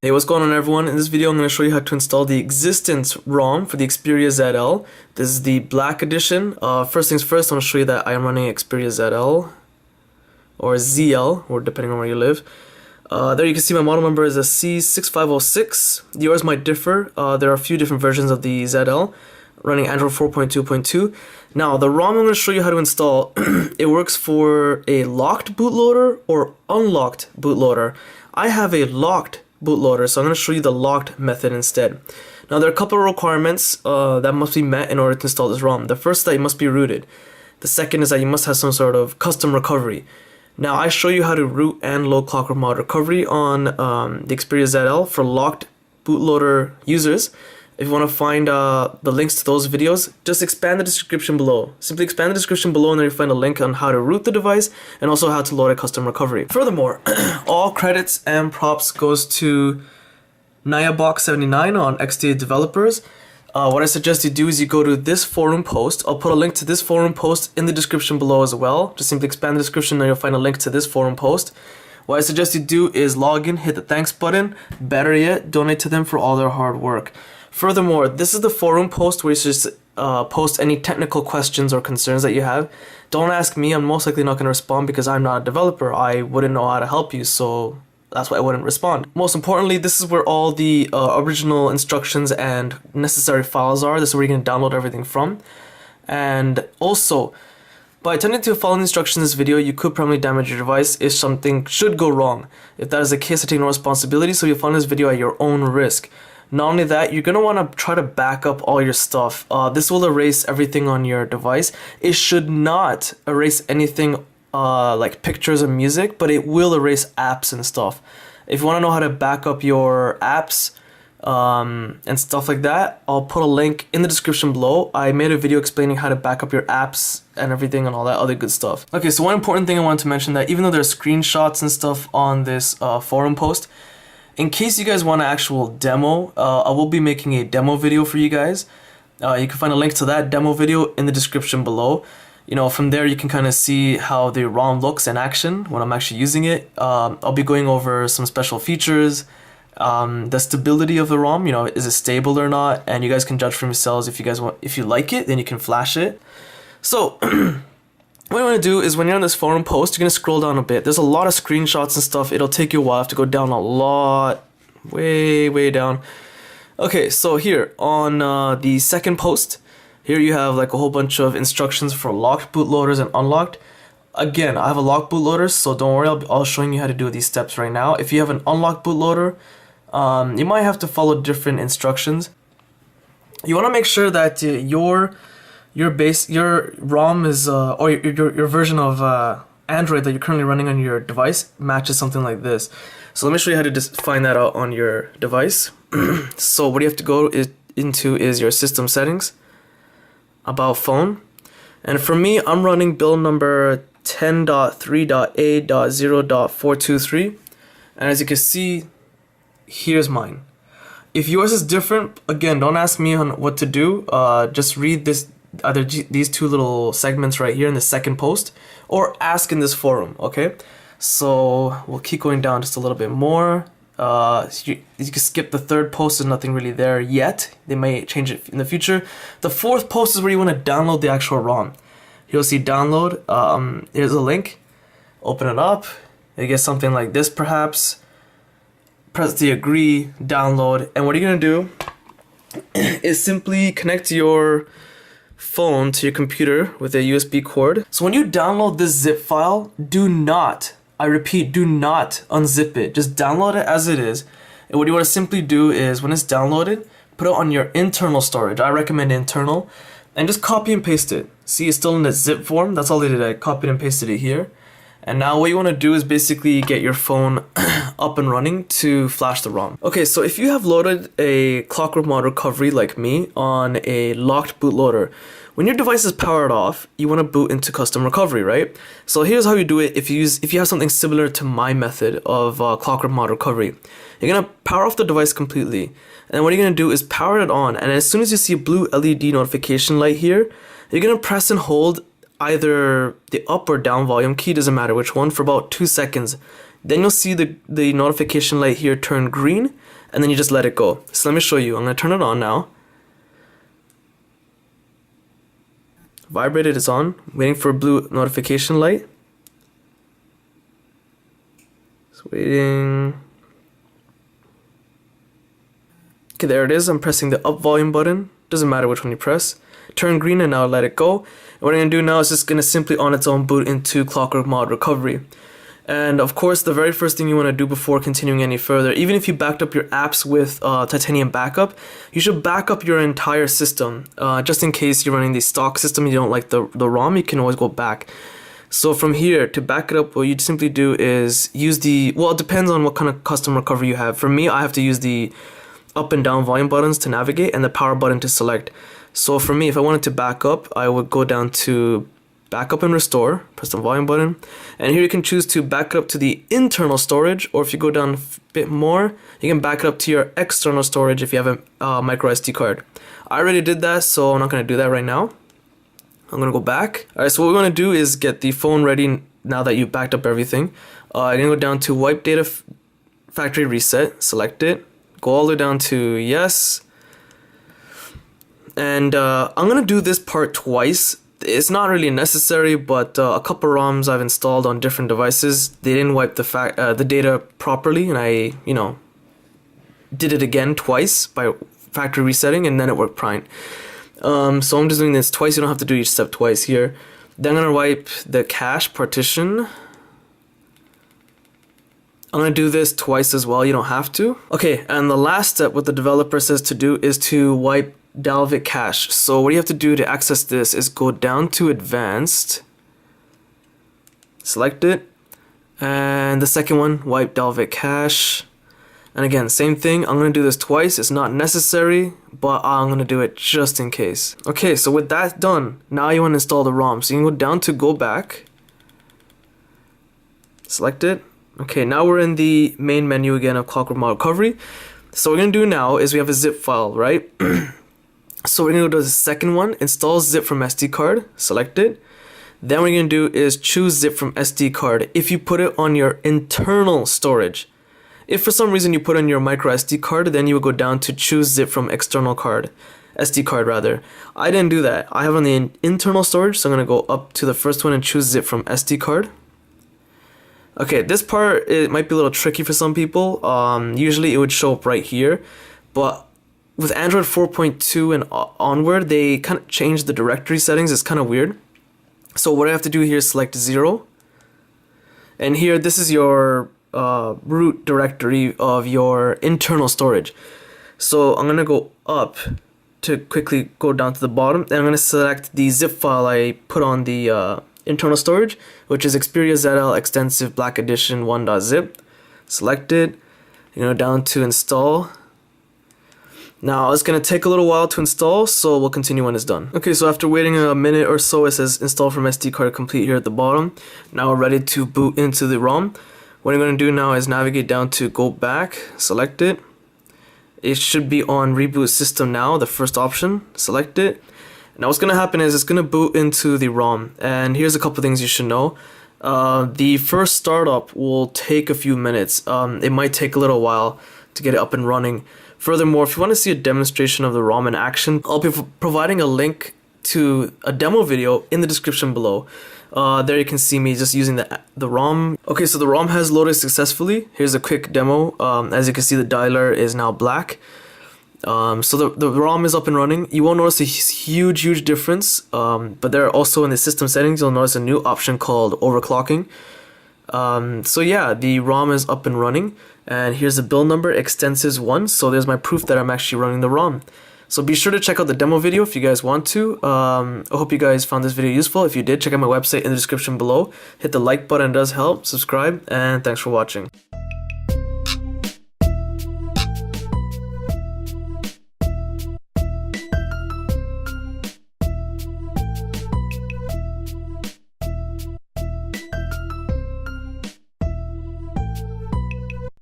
Hey, what's going on everyone? In this video I'm going to show you how to install the eXistenZ ROM for the Xperia ZL. This is the black edition. First things first, I'm going to show you that I am running Xperia ZL or ZL, or depending on where you live. There you can see my model number is a C6506. Yours might differ. There are a few different versions of the ZL running Android 4.2.2. Now the ROM I'm going to show you how to install, it works for a locked bootloader or unlocked bootloader. I have a locked bootloader, so I'm going to show you the locked method instead. Now there are a couple of requirements that must be met in order to install this ROM. The first is that you must be rooted. The second is that you must have some sort of custom recovery. Now I show you how to root and load Clockworkmod Recovery on the Xperia ZL for locked bootloader users. If you want to find the links to those videos, just expand the description below. Simply expand the description below and then you'll find a link on how to root the device and also how to load a custom recovery. Furthermore, all credits and props goes to Nayabox79 on XDA Developers. What I suggest you do is you go to this forum post. I'll put a link to this forum post in the description below as well. Just simply expand the description and you'll find a link to this forum post. What I suggest you do is log in, hit the thanks button. Better yet, donate to them for all their hard work. Furthermore, this is the forum post where you just post any technical questions or concerns that you have. Don't ask me, I'm most likely not going to respond because I'm not a developer. I wouldn't know how to help you, so that's why I wouldn't respond. Most importantly, this is where all the original instructions and necessary files are. This is where you're going to download everything from. And also, by attempting to follow the instructions in this video, you could permanently damage your device if something should go wrong. If that is the case, I take no responsibility, so you'll follow this video at your own risk. Not only that, you're going to want to try to back up all your stuff. This will erase everything on your device. It should not erase anything like pictures and music, but it will erase apps and stuff. If you want to know how to back up your apps and stuff like that, I'll put a link in the description below. I made a video explaining how to back up your apps and everything and all that other good stuff. Okay, so one important thing I wanted to mention, that even though there's screenshots and stuff on this forum post, in case you guys want an actual demo, I will be making a demo video for you guys. You can find a link to that demo video in the description below. You know, from there you can kind of see how the ROM looks in action when I'm actually using it. I'll be going over some special features, the stability of the ROM, you know, is it stable or not, and you guys can judge for yourselves. If you guys want, if you like it, then you can flash it. So what you want to do is when you're on this forum post, you're going to scroll down a bit. There's a lot of screenshots and stuff. It'll take you a while. I have to go down a lot, way down. Okay, so here on the second post, here you have like a whole bunch of instructions for locked bootloaders and unlocked. Again, I have a locked bootloader, so don't worry, I'll showing you how to do these steps right now. If you have an unlocked bootloader, you might have to follow different instructions. You want to make sure that your ROM is or your version of Android that you're currently running on your device matches something like this. So let me show you how to just find that out on your device. So what you have to go into is your system settings, about phone, and for me I'm running build number 10.3.a.0.423, and as you can see, here's mine. If yours is different, again, don't ask me on what to do. Just read this, either these two little segments right here in the second post, or ask in this forum. Okay, so we'll keep going down just a little bit more. You can skip the third post, there's nothing really there yet. They may change it in the future. The fourth post is where you want to download the actual ROM. You'll see download. Here's a link. Open it up. You get something like this perhaps. Press the agree, download, and what you're gonna do is simply connect your phone to your computer with a USB cord. So when you download this zip file, do not, I repeat, do not unzip it. Just download it as it is. And what you want to simply do is when it's downloaded, put it on your internal storage. I recommend internal, and just copy and paste it. See, it's still in the zip form. That's all I did. I copied and pasted it here. And now what you want to do is basically get your phone up and running to flash the ROM. Okay, so if you have loaded a Clockworkmod Recovery like me on a locked bootloader, when your device is powered off, you want to boot into custom recovery, right? So here's how you do it if you have something similar to my method of Clockworkmod Recovery. You're going to power off the device completely. And what you're going to do is power it on, and as soon as you see a blue LED notification light here, you're going to press and hold either the up or down volume key, doesn't matter which one, for about 2 seconds. then you'll see the notification light here turn green, and then you just let it go. So let me show you. I'm going to turn it on now. Vibrated is on, waiting for a blue notification light. Just waiting. Okay, there it is. I'm pressing the up volume button. Doesn't matter which one you press. Turn green, and now let it go. And what I'm going to do now is just going to simply on its own boot into Clockworkmod Recovery. And of course, the very first thing you want to do before continuing any further, even if you backed up your apps with Titanium Backup, you should back up your entire system. Just in case you're running the stock system and you don't like the ROM, you can always go back. So from here, to back it up, what you'd simply do is use the, well, it depends on what kind of custom recovery you have. For me, I have to use the up and down volume buttons to navigate and the power button to select. So for me, if I wanted to back up, I would go down to backup and restore, press the volume button, and here you can choose to back it up to the internal storage, or if you go down a bit more, you can back it up to your external storage if you have a micro SD card. I already did that, so I'm not going to do that right now. I'm going to go back. Alright, so what we want to do is get the phone ready now that you backed up everything. I'm going to go down to wipe data factory reset, select it, go all the way down to yes, and I'm going to do this part twice. It's not really necessary, but a couple ROMs I've installed on different devices, they didn't wipe the data properly, and I, did it again twice by factory resetting, and then it worked fine. So I'm just doing this twice. You don't have to do each step twice here. Then I'm gonna wipe the cache partition. I'm gonna do this twice as well. You don't have to. Okay, and the last step, what the developer says to do, is to wipe Dalvik cache. So what you have to do to access this is go down to advanced, select it, and the second one, wipe Dalvik cache. And again, same thing. I'm going to do this twice. It's not necessary, but I'm going to do it just in case. Okay, so with that done, now you want to install the ROM. So you can go down to go back, select it. Okay, now we're in the main menu again of Clockworkmod Recovery. So what we're going to do now is we have a zip file, right? So we're going to go to the second one, install zip from SD card, select it. Then what you're going to do is choose zip from SD card if you put it on your internal storage. If for some reason you put on your micro SD card, then you would go down to choose zip from external card, SD card rather. I didn't do that. I have on the internal storage, so I'm going to go up to the first one and choose zip from SD card. Okay, this part, it might be a little tricky for some people. Usually it would show up right here, but with Android 4.2 and onward, they kind of changed the directory settings. It's kind of weird. So what I have to do here is select 0. And here, this is your root directory of your internal storage. So I'm going to go up to quickly go down to the bottom. And I'm going to select the zip file I put on the internal storage, which is Xperia ZL Extensive Black Edition 1.zip. Select it. Down to install. Now it's going to take a little while to install, so we'll continue when it's done. Okay, so after waiting a minute or so, it says install from SD card complete here at the bottom. Now we're ready to boot into the ROM. What I'm going to do now is navigate down to go back, select it. It should be on reboot system now, the first option, select it. Now what's going to happen is it's going to boot into the ROM, and here's a couple things you should know. The first startup will take a few minutes. It might take a little while to get it up and running. Furthermore, if you want to see a demonstration of the ROM in action, I'll be providing a link to a demo video in the description below. There you can see me just using the ROM. Okay, so the ROM has loaded successfully. Here's a quick demo. As you can see, the dialer is now black. So the ROM is up and running. You won't notice a huge difference, but there are also in the system settings, you'll notice a new option called overclocking. So yeah, the ROM is up and running, and here's the build number, eXistenZ1, so there's my proof that I'm actually running the ROM. So be sure to check out the demo video if you guys want to. I hope you guys found this video useful. If you did, check out my website in the description below. Hit the like button, it does help, subscribe, and thanks for watching.